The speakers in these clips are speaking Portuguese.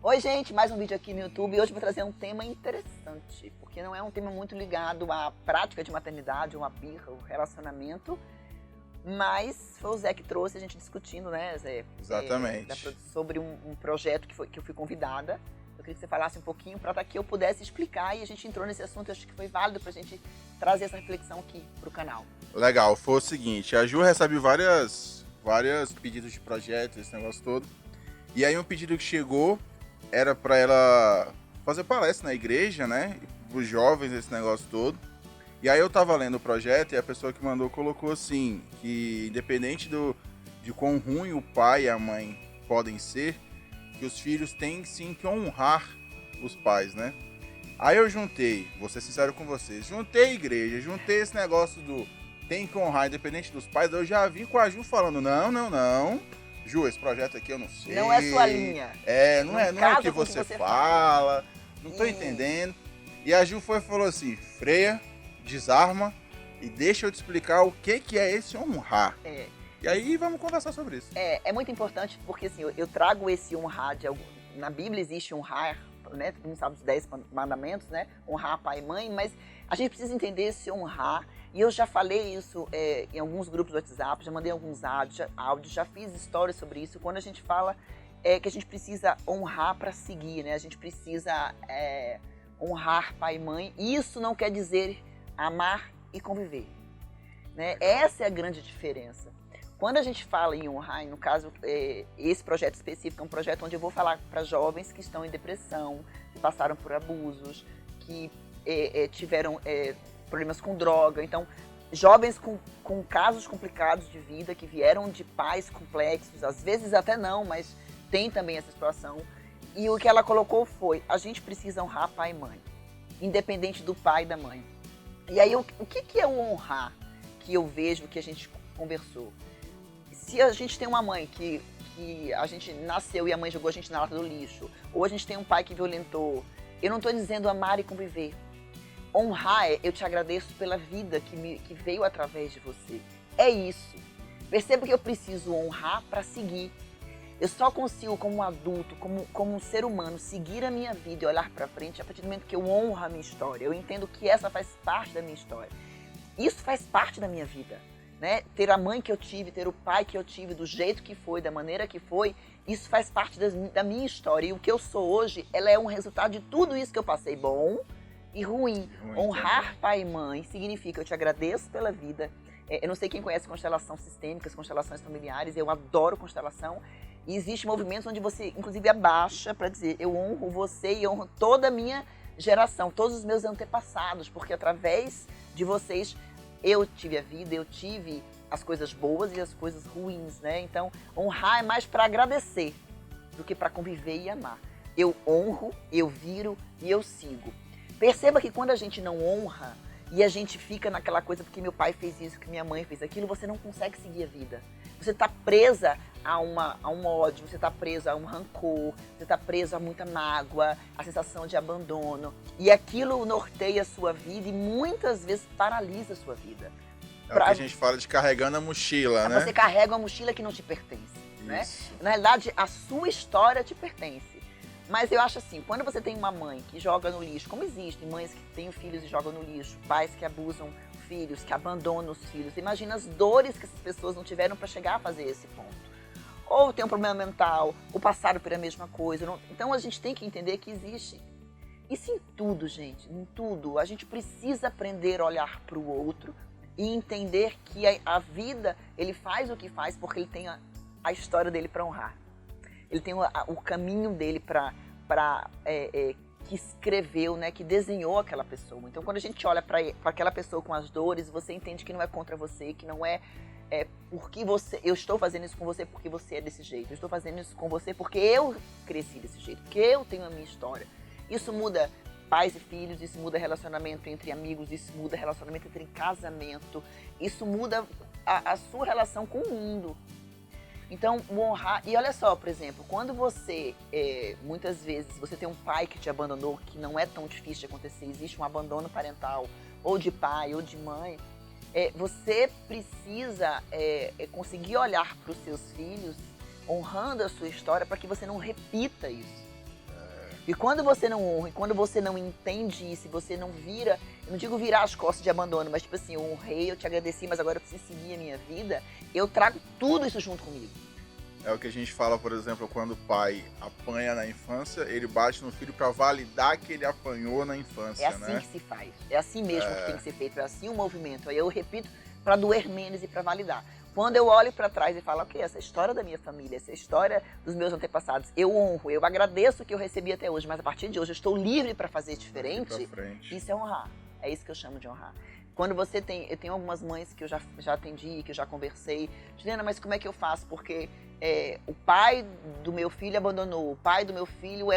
Oi, gente, mais um vídeo aqui no YouTube e hoje eu vou trazer um tema interessante, porque não é um tema muito ligado à prática de maternidade, uma birra, um relacionamento, mas foi o Zé que trouxe, a gente discutindo, né, Zé? Exatamente. Sobre um projeto que eu fui convidada. Eu queria que você falasse um pouquinho para que eu pudesse explicar e a gente entrou nesse assunto, eu acho que foi válido pra gente trazer essa reflexão aqui pro canal. Legal, foi o seguinte, a Ju recebe vários pedidos de projetos, esse negócio todo, e aí um pedido que chegou era para ela fazer palestra na igreja, né, os jovens, esse negócio todo. E aí eu tava lendo o projeto e a pessoa que mandou colocou assim, que independente de quão ruim o pai e a mãe podem ser, que os filhos têm sim que honrar os pais, né? Aí eu juntei, vou ser sincero com vocês, juntei a igreja, juntei esse negócio do tem que honrar independente dos pais, eu já vim com a Ju falando, não, Ju, esse projeto aqui eu não sei. Não é sua linha. Não é o que você fala, não tô entendendo. E a Ju falou assim, freia, desarma e deixa eu te explicar o que é esse honrar. E aí vamos conversar sobre isso. É muito importante porque assim, eu trago esse honrar na Bíblia existe honrar, né? Todo mundo sabe os 10 mandamentos, né? Honrar pai e mãe, mas a gente precisa entender esse honrar. E eu já falei isso em alguns grupos do WhatsApp, já mandei alguns áudios, já fiz histórias sobre isso. Quando a gente fala que a gente precisa honrar para seguir, né? A gente precisa honrar pai e mãe. Isso não quer dizer amar e conviver, né? Essa é a grande diferença. Quando a gente fala em honrar, no caso, esse projeto específico é um projeto onde eu vou falar para jovens que estão em depressão, que passaram por abusos, que tiveram problemas com droga. Então, jovens com casos complicados de vida, que vieram de pais complexos, às vezes até não, mas tem também essa situação. E o que ela colocou foi, a gente precisa honrar pai e mãe, independente do pai e da mãe. E aí, o que é o honrar que eu vejo, que a gente conversou? Se a gente tem uma mãe que a gente nasceu e a mãe jogou a gente na lata do lixo, ou a gente tem um pai que violentou, eu não estou dizendo amar e conviver. Honrar é eu te agradeço pela vida que veio através de você. É isso. Perceba que eu preciso honrar para seguir. Eu só consigo, como um adulto, como um ser humano, seguir a minha vida e olhar para frente a partir do momento que eu honro a minha história. Eu entendo que essa faz parte da minha história. Isso faz parte da minha vida. Né? Ter a mãe que eu tive, ter o pai que eu tive, do jeito que foi, da maneira que foi, isso faz parte da minha história. E o que eu sou hoje, ela é um resultado de tudo isso que eu passei, bom e ruim. Honrar também. Pai e mãe significa eu te agradeço pela vida. Eu não sei quem conhece constelação sistêmica, constelações familiares, eu adoro constelação. E existem movimentos onde você, inclusive, abaixa para dizer eu honro você e honro toda a minha geração, todos os meus antepassados, porque através de vocês eu tive a vida, eu tive as coisas boas e as coisas ruins, né? Então, honrar é mais para agradecer do que para conviver e amar. Eu honro, eu viro e eu sigo. Perceba que quando a gente não honra e a gente fica naquela coisa porque meu pai fez isso, que minha mãe fez aquilo, você não consegue seguir a vida. Você está presa a um ódio, você está presa a um rancor, você está preso a muita mágoa, a sensação de abandono. E aquilo norteia a sua vida e muitas vezes paralisa a sua vida. É o que a gente fala de carregando a mochila, né? Você carrega uma mochila que não te pertence, né? Na realidade, a sua história te pertence. Mas eu acho assim, quando você tem uma mãe que joga no lixo, como existem mães que têm filhos e jogam no lixo, pais que abusam filhos, que abandonam os filhos, imagina as dores que essas pessoas não tiveram para chegar a fazer esse ponto. Ou tem um problema mental, ou passaram por a mesma coisa. Então a gente tem que entender que existe. Isso em tudo, gente, em tudo. A gente precisa aprender a olhar para o outro e entender que a vida, ele faz o que faz porque ele tem a história dele para honrar. Ele tem o caminho dele que escreveu, né, que desenhou aquela pessoa. Então, quando a gente olha para aquela pessoa com as dores, você entende que não é contra você, que não é porque eu estou fazendo isso com você porque você é desse jeito. Eu estou fazendo isso com você porque eu cresci desse jeito, porque eu tenho a minha história. Isso muda pais e filhos, isso muda relacionamento entre amigos, isso muda relacionamento entre casamento, isso muda a sua relação com o mundo. Então, o honrar... E olha só, por exemplo, quando você, muitas vezes, você tem um pai que te abandonou, que não é tão difícil de acontecer, existe um abandono parental, ou de pai, ou de mãe, você precisa conseguir olhar para os seus filhos honrando a sua história para que você não repita isso. E quando você não honra, e quando você não entende isso, e você não vira, eu não digo virar as costas de abandono, mas tipo assim, eu honrei, eu te agradeci, mas agora eu preciso seguir a minha vida, eu trago tudo isso junto comigo. É o que a gente fala, por exemplo, quando o pai apanha na infância, ele bate no filho para validar que ele apanhou na infância, É assim né? que se faz, é assim mesmo que tem que ser feito, é assim o movimento. Aí eu repito para doer menos e para validar. Quando eu olho para trás e falo, ok, essa é a história da minha família, essa é a história dos meus antepassados, eu honro, eu agradeço o que eu recebi até hoje, mas a partir de hoje eu estou livre para fazer diferente, isso é honrar, é isso que eu chamo de honrar. Quando você tem, eu tenho algumas mães que eu já atendi, que eu já conversei, Juliana, mas como é que eu faço? Porque o pai do meu filho abandonou, o pai do meu filho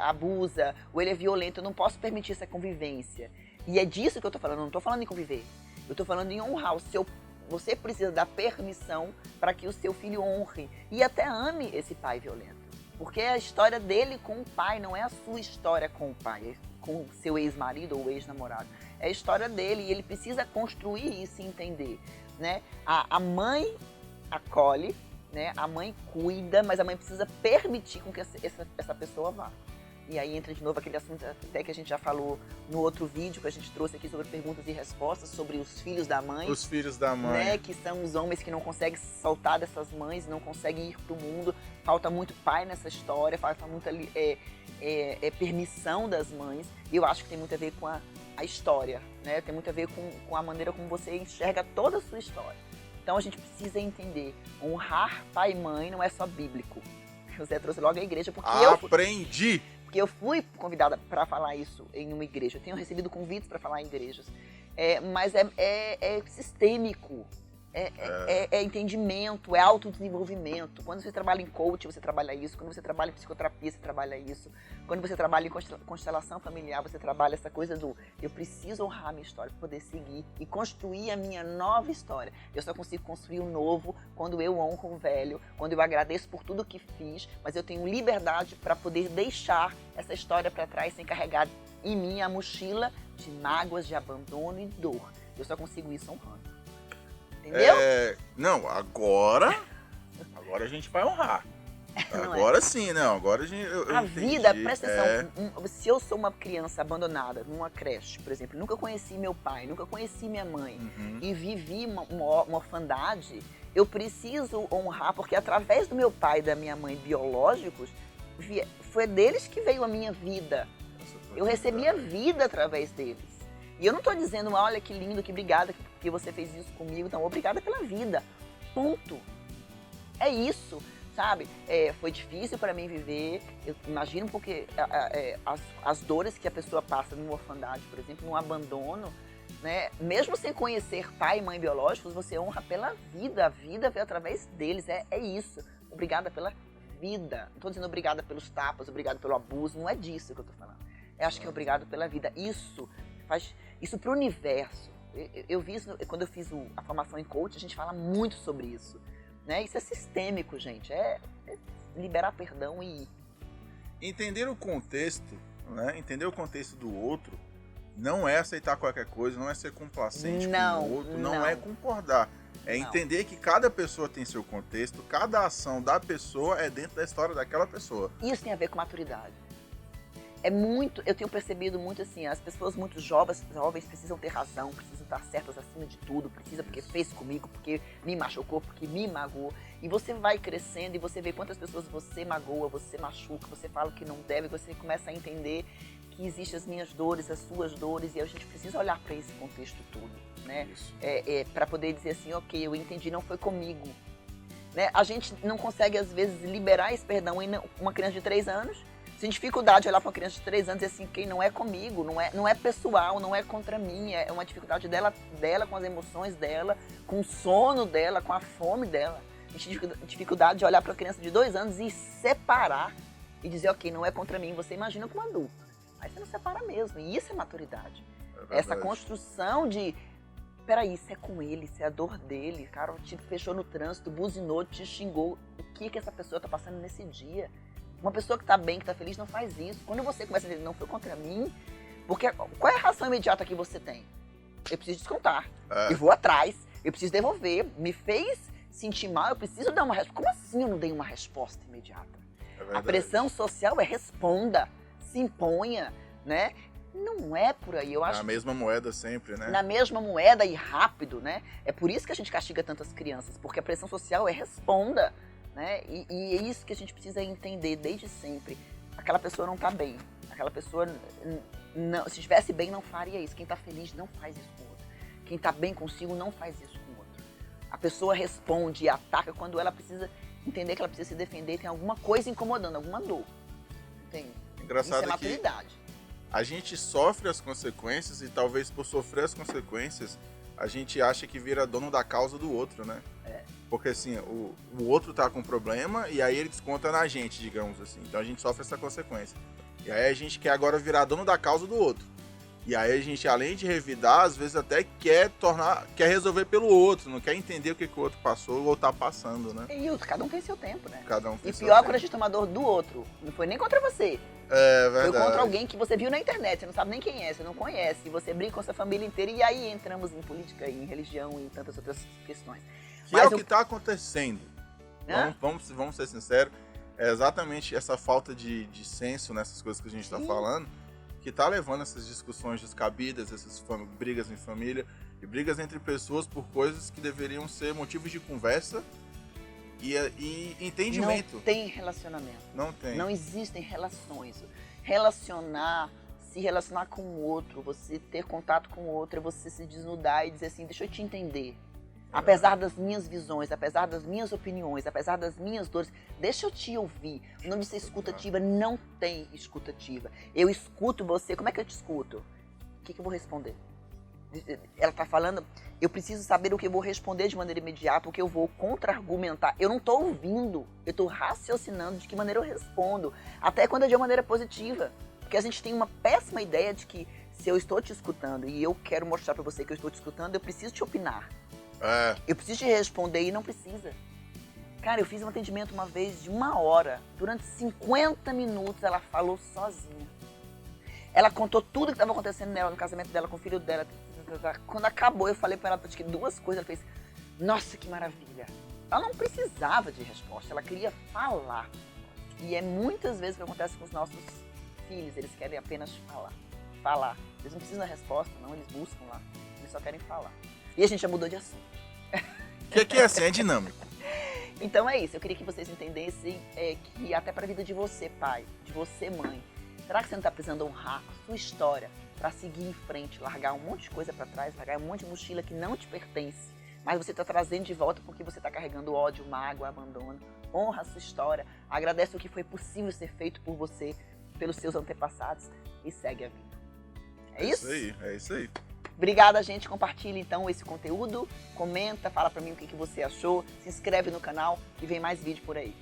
abusa, ou ele é violento, eu não posso permitir essa convivência. E é disso que eu tô falando, eu não tô falando em conviver, eu tô falando em honrar o seu. Você precisa dar permissão para que o seu filho honre e até ame esse pai violento. Porque é a história dele com o pai, não é a sua história com o pai, com o seu ex-marido ou ex-namorado. É a história dele e ele precisa construir isso e entender, né? A mãe acolhe, né? A mãe cuida, mas a mãe precisa permitir com que essa pessoa vá. E aí entra de novo aquele assunto até que a gente já falou no outro vídeo que a gente trouxe aqui sobre perguntas e respostas, sobre os filhos da mãe. Os filhos da mãe. Né, que são os homens que não conseguem soltar dessas mães, não conseguem ir pro mundo. Falta muito pai nessa história, falta muita permissão das mães. E eu acho que tem muito a ver com a história, né? Tem muito a ver com a maneira como você enxerga toda a sua história. Então a gente precisa entender, honrar pai e mãe não é só bíblico. O Zé trouxe logo a igreja, porque Porque eu fui convidada para falar isso em uma igreja. Eu tenho recebido convites para falar em igrejas. Mas é sistêmico. É entendimento, é autodesenvolvimento. Quando você trabalha em coach, você trabalha isso. Quando você trabalha em psicoterapia, você trabalha isso. Quando você trabalha em constelação familiar, você trabalha essa coisa do eu preciso honrar a minha história para poder seguir e construir a minha nova história. Eu só consigo construir o novo quando eu honro o velho, quando eu agradeço por tudo que fiz, mas eu tenho liberdade para poder deixar essa história para trás sem carregar em mim a mochila de mágoas, de abandono e dor. Eu só consigo isso honrando. Entendeu? Não, agora a gente vai honrar. Agora sim, não. Agora eu a entendi. Vida, presta atenção. Se eu sou uma criança abandonada numa creche, por exemplo, nunca conheci meu pai, nunca conheci minha mãe e vivi uma orfandade, eu preciso honrar, porque através do meu pai e da minha mãe biológicos, foi deles que veio a minha vida. Eu recebi a vida através deles. E eu não tô dizendo, olha que lindo, que obrigada que você fez isso comigo. Não, obrigada pela vida. Ponto. É isso, sabe? Foi difícil para mim viver. Eu imagino porque as dores que a pessoa passa numa orfandade, por exemplo, num abandono, né? Mesmo sem conhecer pai e mãe biológicos, você honra pela vida. A vida veio através deles. É isso. Obrigada pela vida. Não tô dizendo obrigada pelos tapas, obrigada pelo abuso. Não é disso que eu tô falando. Eu acho que é obrigado pela vida. Isso faz isso pro universo. Eu vi isso quando eu fiz a formação em coach, a gente fala muito sobre isso, né? Isso é sistêmico, gente. É liberar perdão e entender o contexto, né? Entender o contexto do outro não é aceitar qualquer coisa, não é ser complacente com o outro, não é concordar. É entender que cada pessoa tem seu contexto, cada ação da pessoa é dentro da história daquela pessoa. Isso tem a ver com maturidade. Eu tenho percebido muito assim, as pessoas muito jovens precisam ter razão, precisam estar certas acima de tudo, porque fez comigo, porque me machucou, porque me magoou. E você vai crescendo e você vê quantas pessoas você magoa, você machuca, você fala o que não deve, você começa a entender que existem as minhas dores, as suas dores, e a gente precisa olhar para esse contexto todo, né? Para poder dizer assim, ok, eu entendi, não foi comigo. Né? A gente não consegue, às vezes, liberar esse perdão em uma criança de 3 anos, sem dificuldade de olhar para uma criança de 3 anos e dizer assim, quem não é comigo, não é pessoal, não é contra mim, é uma dificuldade dela com as emoções dela, com o sono dela, com a fome dela. A gente tem dificuldade de olhar para uma criança de 2 anos e separar e dizer, ok, não é contra mim, você imagina como adulto. Aí você não separa mesmo, e isso é maturidade. Essa construção de, peraí, isso é com ele, isso é a dor dele, cara, te fechou no trânsito, buzinou, te xingou, o que essa pessoa tá passando nesse dia? Uma pessoa que tá bem, que tá feliz, não faz isso. Quando você começa a dizer, não foi contra mim, porque qual é a reação imediata que você tem? Eu preciso descontar, eu vou atrás, eu preciso devolver, me fez sentir mal, eu preciso dar uma resposta. Como assim eu não dei uma resposta imediata? A pressão social é responda, se imponha, né? Não é por aí, eu acho. Na mesma moeda sempre, né? Na mesma moeda e rápido, né? É por isso que a gente castiga tanto as crianças, porque a pressão social é responda, né? E é isso que a gente precisa entender desde sempre. Aquela pessoa não tá bem, aquela pessoa, não, se estivesse bem, não faria isso. Quem tá feliz não faz isso com o outro. Quem tá bem consigo não faz isso com o outro. A pessoa responde e ataca quando ela precisa entender que ela precisa se defender, tem alguma coisa incomodando, alguma dor. Entende? Engraçado isso é maturidade. A gente sofre as consequências e talvez por sofrer as consequências, a gente acha que vira dono da causa do outro, né? Porque assim, o outro tá com problema e aí ele desconta na gente, digamos assim. Então a gente sofre essa consequência. E aí a gente quer agora virar dono da causa do outro. E aí a gente, além de revidar, às vezes até quer resolver pelo outro, não quer entender o que o outro passou ou tá passando, né? E cada um tem seu tempo, né? Cada um tem e seu pior tempo. quando a gente toma dor do outro. Não foi nem contra você. É verdade. Foi contra alguém que você viu na internet, você não sabe nem quem é, você não conhece, você briga com a sua família inteira e aí entramos em política, em religião e tantas outras questões. Que é o que tá acontecendo. Vamos ser sinceros, é exatamente essa falta de senso nessas coisas que a gente tá falando que tá levando essas discussões descabidas, essas brigas em família e brigas entre pessoas por coisas que deveriam ser motivos de conversa e entendimento. Não tem relacionamento. Não tem. Não existem relações. Se relacionar com o outro, você ter contato com o outro, é você se desnudar e dizer assim, deixa eu te entender. Apesar das minhas visões, apesar das minhas opiniões, apesar das minhas dores, deixa eu te ouvir. O nome de ser escutativa não tem escutativa. Eu escuto você, como é que eu te escuto? O que eu vou responder? Ela está falando, eu preciso saber o que eu vou responder de maneira imediata, o que eu vou contra-argumentar. Eu não estou ouvindo, eu estou raciocinando de que maneira eu respondo, até quando é de uma maneira positiva. Porque a gente tem uma péssima ideia de que se eu estou te escutando e eu quero mostrar para você que eu estou te escutando, eu preciso te opinar. Eu preciso te responder e não precisa. Cara, eu fiz um atendimento uma vez de 1 hora. Durante 50 minutos ela falou sozinha. Ela contou tudo que estava acontecendo nela, no casamento dela, com o filho dela. Quando acabou, eu falei para ela, acho que 2 coisas. Ela fez, nossa, que maravilha. Ela não precisava de resposta, ela queria falar. E é muitas vezes o que acontece com os nossos filhos. Eles querem apenas falar. Eles não precisam da resposta, não, eles buscam lá. Eles só querem falar. E a gente já mudou de assunto. Que é assim, é dinâmico. Então é isso, eu queria que vocês entendessem que até para a vida de você, pai, de você, mãe, será que você não está precisando honrar a sua história para seguir em frente, largar um monte de coisa para trás, largar um monte de mochila que não te pertence, mas você está trazendo de volta porque você está carregando ódio, mágoa, abandono. Honra a sua história, agradece o que foi possível ser feito por você, pelos seus antepassados e segue a vida. É isso? É isso aí. Obrigada, gente. Compartilhe, então, esse conteúdo. Comenta, fala pra mim o que você achou. Se inscreve no canal que vem mais vídeo por aí.